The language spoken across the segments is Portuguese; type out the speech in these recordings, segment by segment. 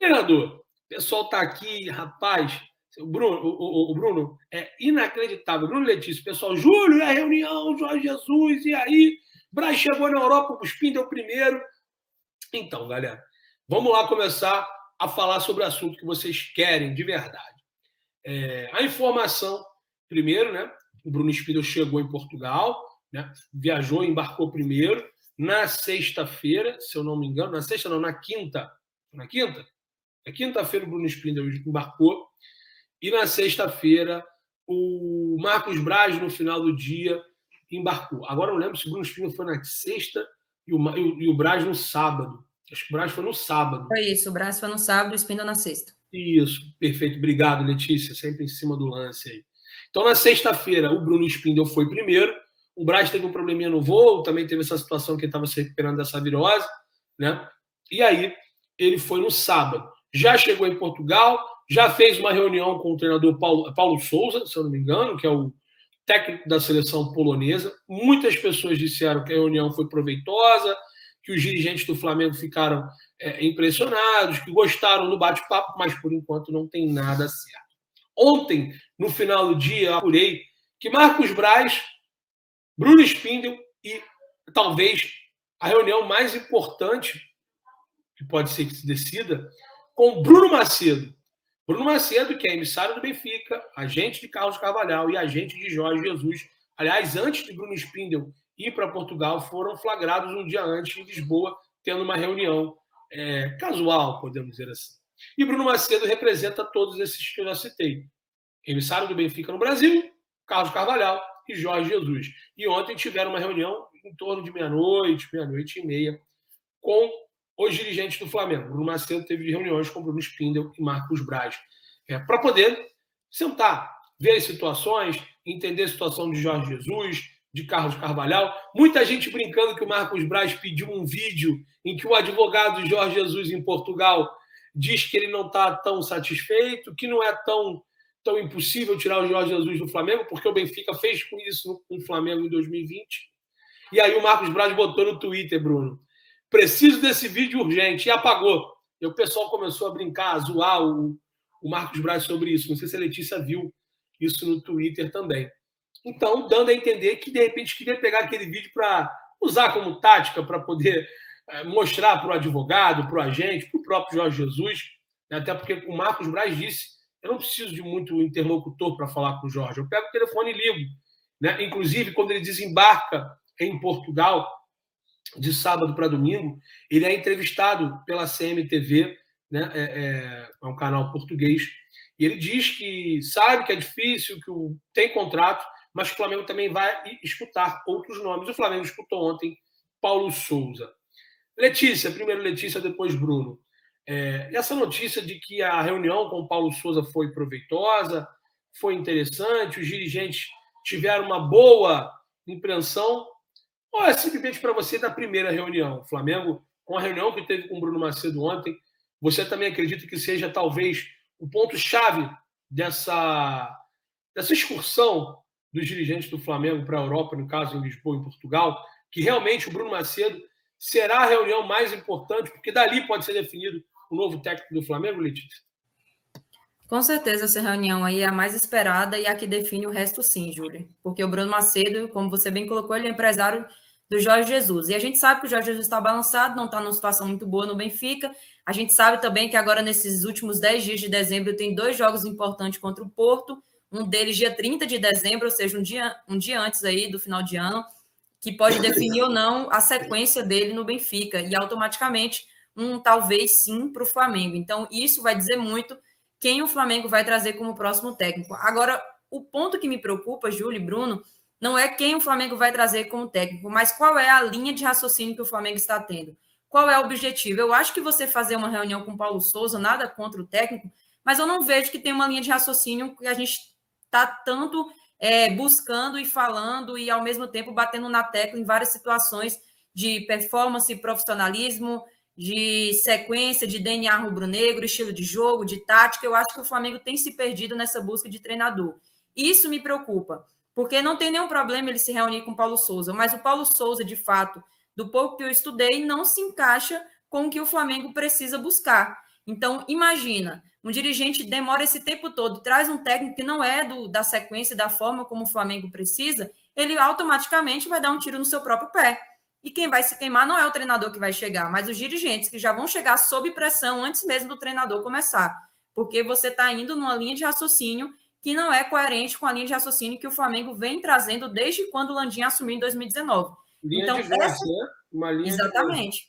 Treinador, o pessoal está aqui, rapaz. O Bruno é inacreditável. Bruno Letícia, pessoal, Júlio, é a reunião, Jorge Jesus, e aí? Braz chegou na Europa, o Spindle primeiro. Então, galera, vamos lá começar a falar sobre o assunto que vocês querem de verdade. A informação, primeiro, né? O Bruno Spindle chegou em Portugal, né, viajou, embarcou primeiro. Na sexta-feira, se eu não me engano, na sexta não, na quinta. Na quinta? Na quinta-feira o Bruno Spindle embarcou. E na sexta-feira, o Marcos Braz, no final do dia, embarcou. Agora eu não lembro se o Bruno Spindle foi na sexta e o Braz no sábado. Acho que o Braz foi no sábado. Foi isso, o Braz foi no sábado e o Spindle na sexta. Isso, perfeito. Obrigado, Letícia, sempre em cima do lance aí. Então, na sexta-feira, o Bruno Spindle foi primeiro. O Braz teve um probleminha no voo, também teve essa situação que ele estava se recuperando dessa virose, né? E aí, ele foi no sábado. Já chegou em Portugal, já fez uma reunião com o treinador Paulo Sousa, se eu não me engano, que é o técnico da seleção polonesa. Muitas pessoas disseram que a reunião foi proveitosa, que os dirigentes do Flamengo ficaram impressionados, que gostaram do bate-papo, mas por enquanto não tem nada certo. Ontem, no final do dia, eu apurei que Marcos Braz, Bruno Spindle e talvez a reunião mais importante, que pode ser que se decida, com Bruno Macedo. Bruno Macedo, que é emissário do Benfica, agente de Carlos Carvalhal e agente de Jorge Jesus. Aliás, antes de Bruno Spindle ir para Portugal, foram flagrados um dia antes em Lisboa, tendo uma reunião casual, podemos dizer assim. E Bruno Macedo representa todos esses que eu já citei. Emissário do Benfica no Brasil, Carlos Carvalhal e Jorge Jesus. E ontem tiveram uma reunião em torno de meia-noite, meia-noite e meia, com os dirigentes do Flamengo. Bruno Macedo teve reuniões com Bruno Spindle e Marcos Braz, para poder sentar, ver as situações, entender a situação de Jorge Jesus, de Carlos Carvalhal. Muita gente brincando que o Marcos Braz pediu um vídeo em que o advogado de Jorge Jesus em Portugal diz que ele não está tão satisfeito, que não é tão impossível tirar o Jorge Jesus do Flamengo, porque o Benfica fez com isso com o Flamengo em 2020. E aí o Marcos Braz botou no Twitter, Bruno, preciso desse vídeo urgente, e apagou. E o pessoal começou a brincar, a zoar o Marcos Braz sobre isso. Não sei se a Letícia viu isso no Twitter também. Então, dando a entender que, de repente, queria pegar aquele vídeo para usar como tática, para poder mostrar para o advogado, para o agente, para o próprio Jorge Jesus, né? Até porque o Marcos Braz disse, eu não preciso de muito interlocutor para falar com o Jorge, eu pego o telefone e ligo. Né? Inclusive, quando ele desembarca em Portugal, de sábado para domingo, ele é entrevistado pela CMTV, né? É um canal português, e ele diz que sabe que é difícil, que tem contrato, mas que o Flamengo também vai escutar outros nomes. O Flamengo escutou ontem Paulo Sousa. Letícia, primeiro Letícia, depois Bruno. Essa notícia de que a reunião com o Paulo Sousa foi proveitosa, foi interessante, os dirigentes tiveram uma boa impressão, ou é simplesmente para você da primeira reunião? O Flamengo, com a reunião que teve com o Bruno Macedo ontem, você também acredita que seja talvez o ponto-chave dessa excursão dos dirigentes do Flamengo para a Europa, no caso em Lisboa, em Portugal, que realmente o Bruno Macedo será a reunião mais importante, porque dali pode ser definido o novo técnico do Flamengo, Letícia? Com certeza, essa reunião aí é a mais esperada e a que define o resto, sim, Júlio. Porque o Bruno Macedo, como você bem colocou, ele é empresário do Jorge Jesus. E a gente sabe que o Jorge Jesus está balançado, não está numa situação muito boa no Benfica. A gente sabe também que agora, nesses últimos 10 dias de dezembro, tem 2 jogos importantes contra o Porto. Um deles dia 30 de dezembro, ou seja, um dia antes aí do final de ano, que pode definir ou não a sequência dele no Benfica. E automaticamente, talvez sim para o Flamengo. Então, isso vai dizer muito quem o Flamengo vai trazer como próximo técnico. Agora, o ponto que me preocupa, Júlio e Bruno, não é quem o Flamengo vai trazer como técnico, mas qual é a linha de raciocínio que o Flamengo está tendo. Qual é o objetivo? Eu acho que você fazer uma reunião com o Paulo Sousa, nada contra o técnico, mas eu não vejo que tem uma linha de raciocínio que a gente está tanto buscando e falando e, ao mesmo tempo, batendo na tecla em várias situações de performance, profissionalismo, de sequência, de DNA rubro-negro, estilo de jogo, de tática. Eu acho que o Flamengo tem se perdido nessa busca de treinador. Isso me preocupa, porque não tem nenhum problema ele se reunir com o Paulo Sousa, mas o Paulo Sousa, de fato, do pouco que eu estudei, não se encaixa com o que o Flamengo precisa buscar. Então, imagina, um dirigente demora esse tempo todo, traz um técnico que não é da sequência, da forma como o Flamengo precisa, ele automaticamente vai dar um tiro no seu próprio pé. E quem vai se queimar não é o treinador que vai chegar, mas os dirigentes que já vão chegar sob pressão antes mesmo do treinador começar. Porque você está indo numa linha de raciocínio que não é coerente com a linha de raciocínio que o Flamengo vem trazendo desde quando o Landim assumiu em 2019. Linha então, de Jorge, né? Uma linha exatamente.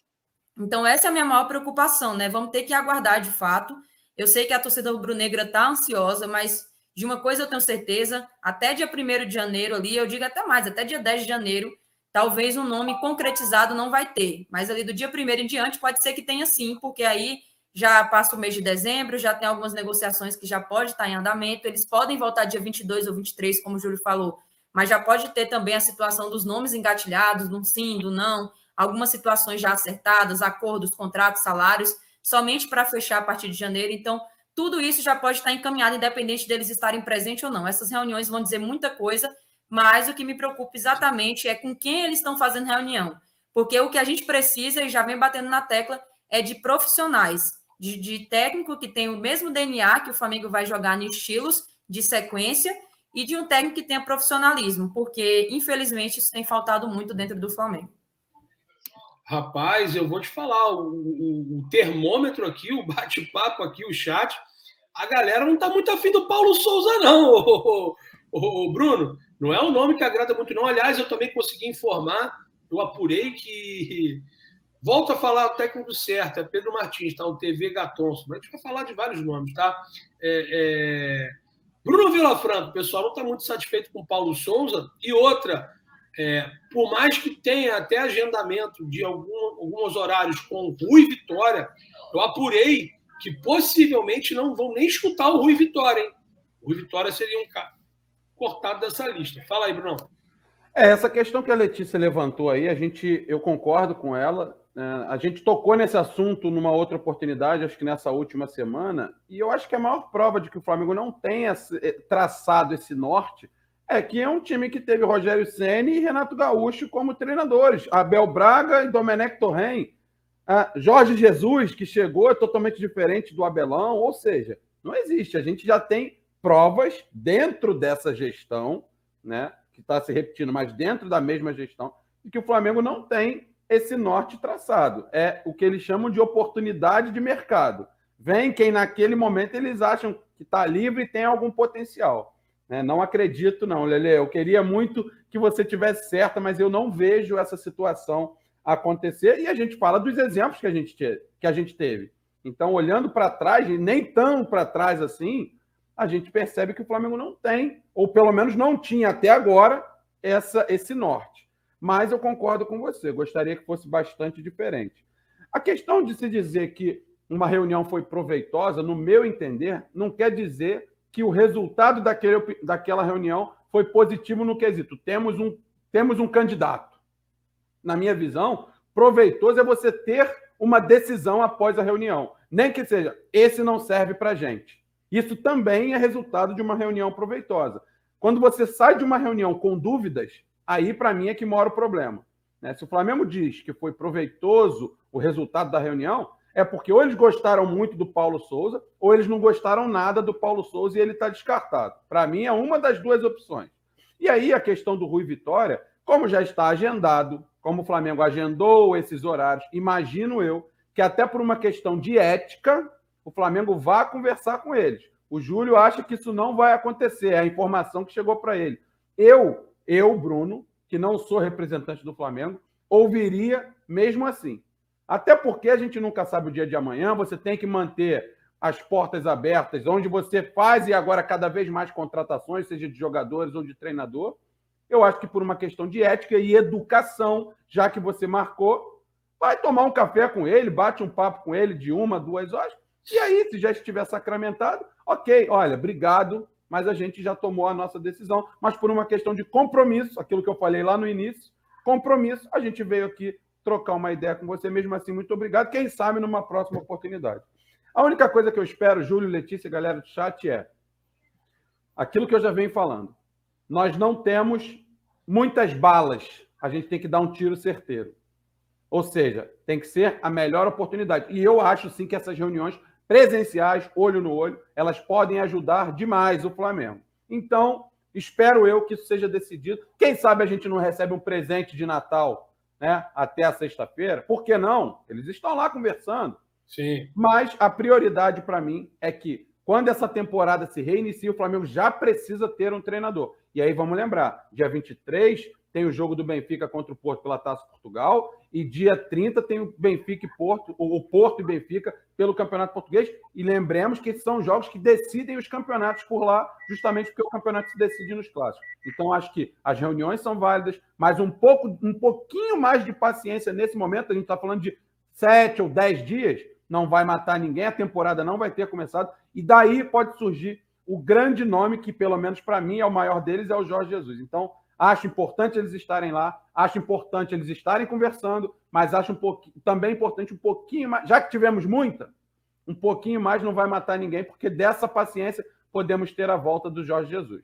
Então, essa é a minha maior preocupação, né? Vamos ter que aguardar de fato. Eu sei que a torcida rubro-negra está ansiosa, mas de uma coisa eu tenho certeza, até dia 1º de janeiro ali, eu digo até mais, até dia 10 de janeiro, talvez um nome concretizado não vai ter. Mas ali do dia 1º em diante pode ser que tenha sim, porque aí já passa o mês de dezembro, já tem algumas negociações que já pode estar em andamento, eles podem voltar dia 22 ou 23, como o Júlio falou, mas já pode ter também a situação dos nomes engatilhados, do sim, do não, algumas situações já acertadas, acordos, contratos, salários, somente para fechar a partir de janeiro. Então, tudo isso já pode estar encaminhado, independente deles estarem presentes ou não. Essas reuniões vão dizer muita coisa, mas o que me preocupa exatamente é com quem eles estão fazendo reunião. Porque o que a gente precisa, e já vem batendo na tecla, é de profissionais, de técnico que tem o mesmo DNA que o Flamengo vai jogar em estilos de sequência e de um técnico que tenha profissionalismo, porque, infelizmente, isso tem faltado muito dentro do Flamengo. Rapaz, eu vou te falar, o termômetro aqui, o bate-papo aqui, o chat, a galera não está muito afim do Paulo Souza, não, Bruno. Não é um nome que agrada muito, não. Aliás, eu também consegui informar, eu apurei que... Volto a falar o técnico certo, é Pedro Martins, tá? O TV Gatonso. Mas a gente vai falar de vários nomes, tá? Bruno Vilafranco, o pessoal não está muito satisfeito com o Paulo Souza. E outra, por mais que tenha até agendamento de alguns horários com Rui Vitória, eu apurei que possivelmente não vão nem escutar o Rui Vitória, hein? O Rui Vitória seria um cara cortado dessa lista. Fala aí, Bruno. Essa questão que a Letícia levantou aí, eu concordo com ela. A gente tocou nesse assunto numa outra oportunidade, acho que nessa última semana, e eu acho que a maior prova de que o Flamengo não tenha traçado esse norte é que é um time que teve Rogério Ceni e Renato Gaúcho como treinadores, Abel Braga e Domenech Torren. Jorge Jesus, que chegou, é totalmente diferente do Abelão, ou seja, não existe. A gente já tem provas dentro dessa gestão, né, que está se repetindo, mas dentro da mesma gestão, de que o Flamengo não tem esse norte traçado. É o que eles chamam de oportunidade de mercado. Vem quem naquele momento eles acham que está livre e tem algum potencial. Não acredito, não, Lelê. Eu queria muito que você tivesse certa, mas eu não vejo essa situação acontecer. E a gente fala dos exemplos que a gente teve. Então, olhando para trás, e nem tão para trás assim, a gente percebe que o Flamengo não tem, ou pelo menos não tinha até agora, esse norte. Mas eu concordo com você, gostaria que fosse bastante diferente. A questão de se dizer que uma reunião foi proveitosa, no meu entender, não quer dizer que o resultado daquela reunião foi positivo no quesito. Temos um candidato. Na minha visão, proveitoso é você ter uma decisão após a reunião. Nem que seja, esse não serve para a gente. Isso também é resultado de uma reunião proveitosa. Quando você sai de uma reunião com dúvidas, aí, para mim, é que mora o problema. Se o Flamengo diz que foi proveitoso o resultado da reunião, é porque ou eles gostaram muito do Paulo Souza, ou eles não gostaram nada do Paulo Souza e ele está descartado. Para mim, é uma das duas opções. E aí, a questão do Rui Vitória, como já está agendado, como o Flamengo agendou esses horários, imagino eu que até por uma questão de ética, o Flamengo vá conversar com eles. O Júlio acha que isso não vai acontecer, é a informação que chegou para ele. Eu, Bruno, que não sou representante do Flamengo, ouviria mesmo assim. Até porque a gente nunca sabe o dia de amanhã, você tem que manter as portas abertas, onde você faz e agora cada vez mais contratações, seja de jogadores ou de treinador. Eu acho que por uma questão de ética e educação, já que você marcou, vai tomar um café com ele, bate um papo com ele de 1, 2 horas, e aí, se já estiver sacramentado, ok, olha, obrigado, mas a gente já tomou a nossa decisão, mas por uma questão de compromisso, aquilo que eu falei lá no início, compromisso, a gente veio aqui trocar uma ideia com você, mesmo assim, muito obrigado, quem sabe numa próxima oportunidade. A única coisa que eu espero, Júlio, Letícia, galera do chat, é aquilo que eu já venho falando. Nós não temos muitas balas, a gente tem que dar um tiro certeiro. Ou seja, tem que ser a melhor oportunidade. E eu acho, sim, que essas reuniões presenciais, olho no olho, elas podem ajudar demais o Flamengo. Então, espero eu que isso seja decidido. Quem sabe a gente não recebe um presente de Natal, né, até a sexta-feira? Por que não? Eles estão lá conversando. Sim. Mas a prioridade para mim é que, quando essa temporada se reinicia, o Flamengo já precisa ter um treinador. E aí vamos lembrar, dia 23 tem o jogo do Benfica contra o Porto pela Taça Portugal, e dia 30 tem o Benfica e Porto, o Porto e Benfica pelo Campeonato Português. E lembremos que são jogos que decidem os campeonatos por lá, justamente porque o campeonato se decide nos clássicos. Então, acho que as reuniões são válidas, mas um pouquinho mais de paciência nesse momento. A gente está falando de 7 ou 10 dias, não vai matar ninguém, a temporada não vai ter começado, e daí pode surgir o grande nome, que pelo menos para mim é o maior deles, é o Jorge Jesus. Então, acho importante eles estarem lá, acho importante eles estarem conversando, mas acho também importante um pouquinho mais, já que tivemos muita, um pouquinho mais não vai matar ninguém, porque dessa paciência podemos ter a volta do Jorge Jesus.